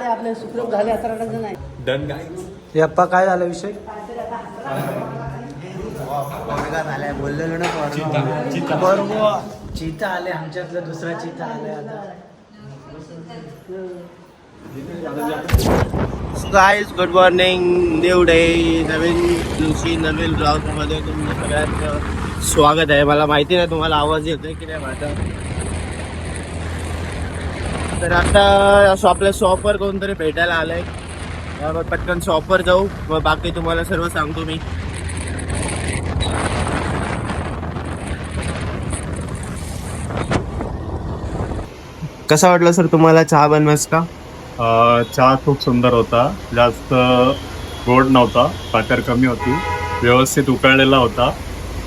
आपले सुखरूप झाले आता रडायचं नाही. डन काय अप्पा काय झाला विषय? झालाय बोललेलो ना बरोबर. चीता आले आमच्यातलं दुसरा चीता आलाय आता. Guys good morning. New day, नवीन दिवशी नवीन ब्लॉगमध्ये तुमचं सगळ्यांचं स्वागत आहे. मला माहिती नाही तुम्हाला आवाज येतोय की नाही माझा. तर आता आपल्या शॉपवर कोणतरी भेटायला आलंय. पटकन शॉपवर जाऊ, मग बाकी तुम्हाला सर्व सांगतो मी. कसा वाटला सर तुम्हाला चहा बनवायचा? चहा खूप सुंदर होता. जास्त गोड नव्हता, साखर कमी होती, व्यवस्थित उकळलेला होता.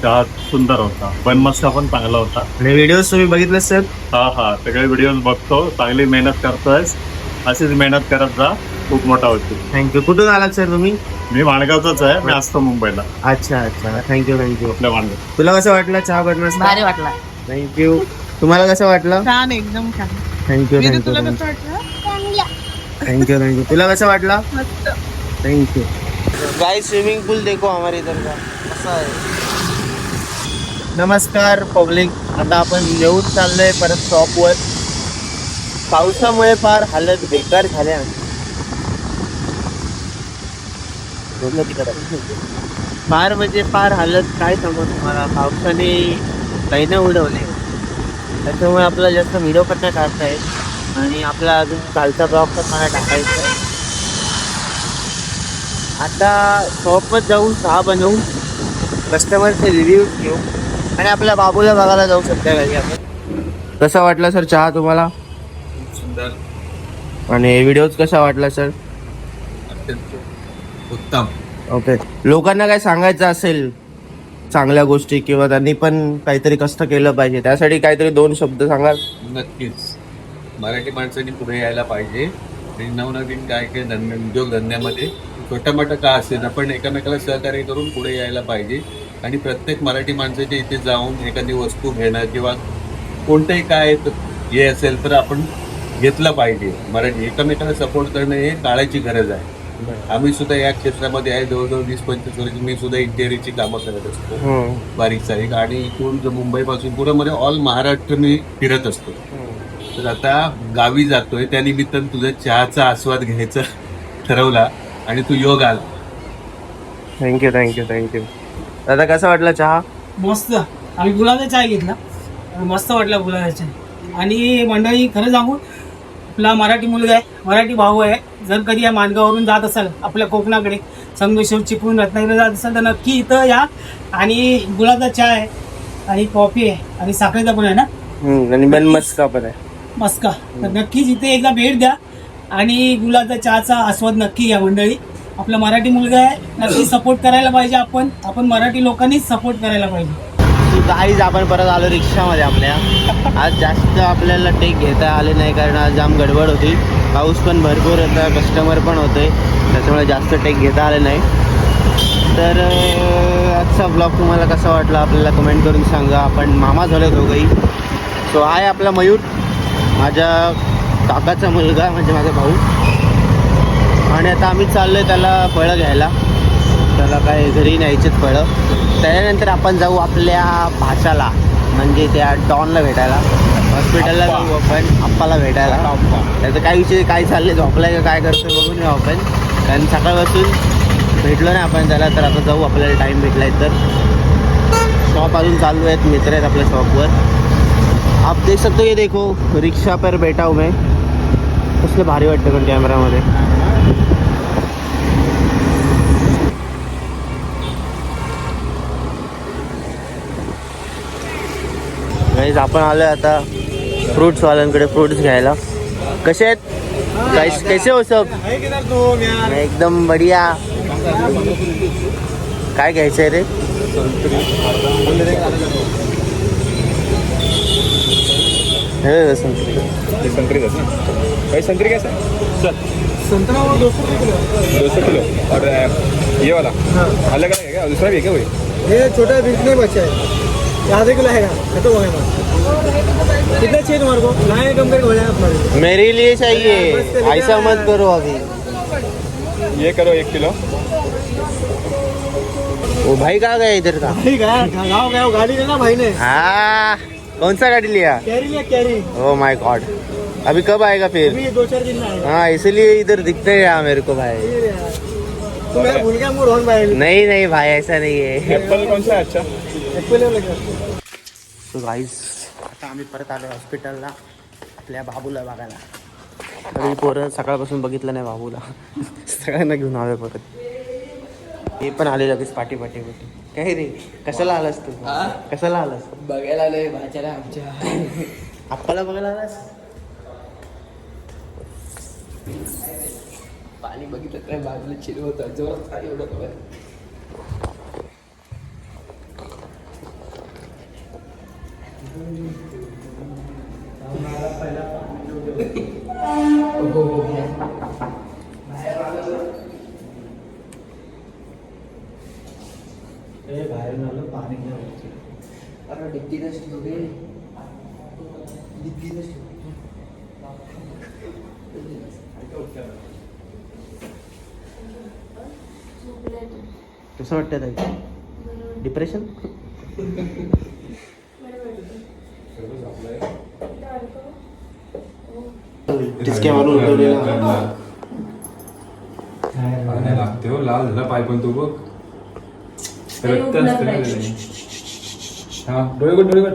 चहा सुंदर होता. बनमस्का पण चांगला होता. आणि व्हिडिओज तुम्ही बघितले सर? हा सगळे व्हिडिओज बघतो. चांगली मेहनत करतोयस, अशीच मेहनत करत जा, खूप मोठा होती. थँक्यू. कुठून आलात सर तुम्ही? मी वाणगावचाच आहे, मी असतो मुंबईला. अच्छा. थँक्यू. आपल्या वाणगाव. तुला कसं वाटलं चहा बनवायचं? भारी वाटला. थँक्यू. तुम्हाला कसं वाटलं? छान, एकदम छान. थँक्यू. तुला कसं वाटलं? थँक्यू. गाइस स्विमिंग पूल देखो हमारे इधर का कसा आहे. नमस्कार पब्लिक. आता आपण येऊन चाललोय परत शॉपवर. पावसामुळे फार हालत बेकार झाल्या. फार म्हणजे फार हालत काय सांगू तुम्हाला. पावसाने लाईनं उडवले, त्याच्यामुळे आपल्याला जास्त व्हिडिओ पण नाही काढता येत आणि आपला अजून कालचा ब्लॉग पण मला टाकायचा आहे. आता शॉपवर जाऊन चहा बनवून कस्टमरचे रिव्ह्यू घेऊ आणि आपल्या बाबूला बघायला जाऊ शकता घरी आपण. कसा वाटला सर चहा तुम्हाला? सुंदर. आणि व्हिडिओज कसा वाटला सर? अत्यंत उत्तम. ओके. लोकांना काय सांगायचं असेल चांगल्या गोष्टी किंवा त्यांनी पण काहीतरी कष्ट केलं पाहिजे, त्यासाठी काहीतरी 2 शब्द सांगाल? नक्कीच मराठी माणसांनी पुढे यायला पाहिजे आणि नवनवीन काय उद्योगधंद्यामध्ये छोटा मोठा का असेल आपण एकमेकाला सहकार्य करून पुढे यायला पाहिजे. आणि प्रत्येक मराठी माणसाच्या इथे जाऊन एखादी वस्तू घेणं किंवा कोणतंही काय हे असेल तर आपण घेतलं पाहिजे. मराठी एकमेकाला सपोर्ट करणं हे काळाची गरज आहे. आम्ही सुद्धा या क्षेत्रामध्ये आहे, जवळजवळ 20-25 वर्ष मी सुद्धा इंटेरियरची कामं करत असतो, बारीक सारीक. आणि इथून मुंबईपासून पुढे मध्ये ऑल महाराष्ट्र मी फिरत असतो. तर आता गावी जातोय, त्यानिमित्तानं तुझा चहाचा आस्वाद घ्यायचा ठरवला आणि तू योग आला. थँक्यू. दादा कसा वाटला चहा? मस्त. आम्ही गुलाबचा चहा घेतला, मस्त वाटला गुलाबचा चहा. आणि मंडळी खरं सांगू, आपला मराठी मुलगा आहे, मराठी भाऊ आहे. जर कधी या माणगावरून जात असाल आपल्या कोकणाकडे, संगमेश्वर, चिपळूण, रत्नागिरी जात असाल तर नक्की इथं या. आणि गुलाबचा चहा आहे आणि कॉफी आहे आणि साखरेचा पण आहे ना, आणि बनमस्का पण आहे. मस्का. तर नक्कीच इथे एकदा भेट द्या आणि गुलाबचा चहाचा आस्वाद नक्की घ्या मंडळी. आपला मराठी मुलगा आहे, नक्की सपोर्ट करायला पाहिजे. आपण मराठी लोकांनीच सपोर्ट करायला पाहिजे. गाईज आपण परत आलो रिक्षामध्ये आपल्या. आज जास्त आपल्याला टेक घेता आले नाही कारण आज जाम गडबड होती, पाऊस पण भरपूर होता, कस्टमर पण होते, त्याच्यामुळे जास्त टेक घेता आले नाही. तर आजचा ब्लॉग तुम्हाला कसा वाटला आपल्याला कमेंट करून सांगा. आपण मामा झालो दोघंही. सो आहे आपला मयूर, माझ्या काकाचा मुलगा, म्हणजे माझा भाऊ. आणि आता आम्ही चाललो आहे त्याला फळं घ्यायला. त्याला काय घरी न्यायचेच फळं. त्याच्यानंतर आपण जाऊ आपल्या भाषाला, म्हणजे त्या डॉनला भेटायला. हॉस्पिटलला जाऊ आपण आप्पाला भेटायला. त्याचं काय विषय काय चालले, झोपलाय का काय करतोय बघून येऊ आपण. कारण सकाळपासून भेटलो नाही आपण त्याला, तर आता जाऊ आपल्याला टाईम भेटला आहे तर. शॉप अजून चालू आहेत, मित्र आहेत आपल्या शॉपवर. आप देख सकते हो, ये देखो रिक्षा पर बैठा हूँ मैं. कसलं भारी वाटतं पण कॅमेरामध्ये. आपण आलोय आता फ्रुट्सवाल्यांकडे फ्रुट्स घ्यायला. कसे आहेत? कैसे हो सब? एकदम बढिया. काय घ्यायचंय रे? संत्री संत्री कसं संतरा वो 200 रुपये किलो 200 किलो और ये वाला अलग अलग है क्या दूसरा भी है क्या वही ये छोटा बीच में बच्चा है ये आधे किलो है तो वो है कितना चाहिए तुम्हारे को लाए कम करके हो जाएगा अपना मेरे लिए चाहिए, ऐसा मत करो अभी। ये करो 1 किलो वो भाई कहाँ गया इधर का? ठीक है गाँव गया गाड़ी लेना भाई ने हाँ, कौन सा गाड़ी लिया? कैरी लिया कैरी ओ माय गॉड, अभी कब आएगा फिर? अभी 2-4 दिन में आएगा। हाँ, इसलिए इधर दिखते हैं यहाँ मेरे को भाई। तो मैं भूल गया मूड रोहन भाई नहीं नहीं भाई, ऐसा नहीं है। एप्पल कौन सा है अच्छा सो गाईस, आता आम्ही परत आलो हॉस्पिटलला आपल्या बाबूला बघायला. तरी पोरं सकाळपासून बघितलं नाही बाबूला. सगळ्यांना घेऊन आलो परत. हे पण आले लगेच पाठी पाठी पाठी. काय रे, कशाला आलास तू? कशाला आलास? बघायला आलोय भाच्याला आमच्या. आप्पाला बघायला आलास? पाणी बघितलं काय बाजूला चिरू होतं जोरात काय एवढं खबर. अरे डिक्कीनच ठेवले डिक्कीनच कसं वाटतं ताई? डिप्रेशन? टिचके मारून उठवलेला. पाणी लागते हो, लाल झाला पाय पण तू बघ. रक्त असतं ना त्याने. हा, डोळे बघ, डोळे बघ.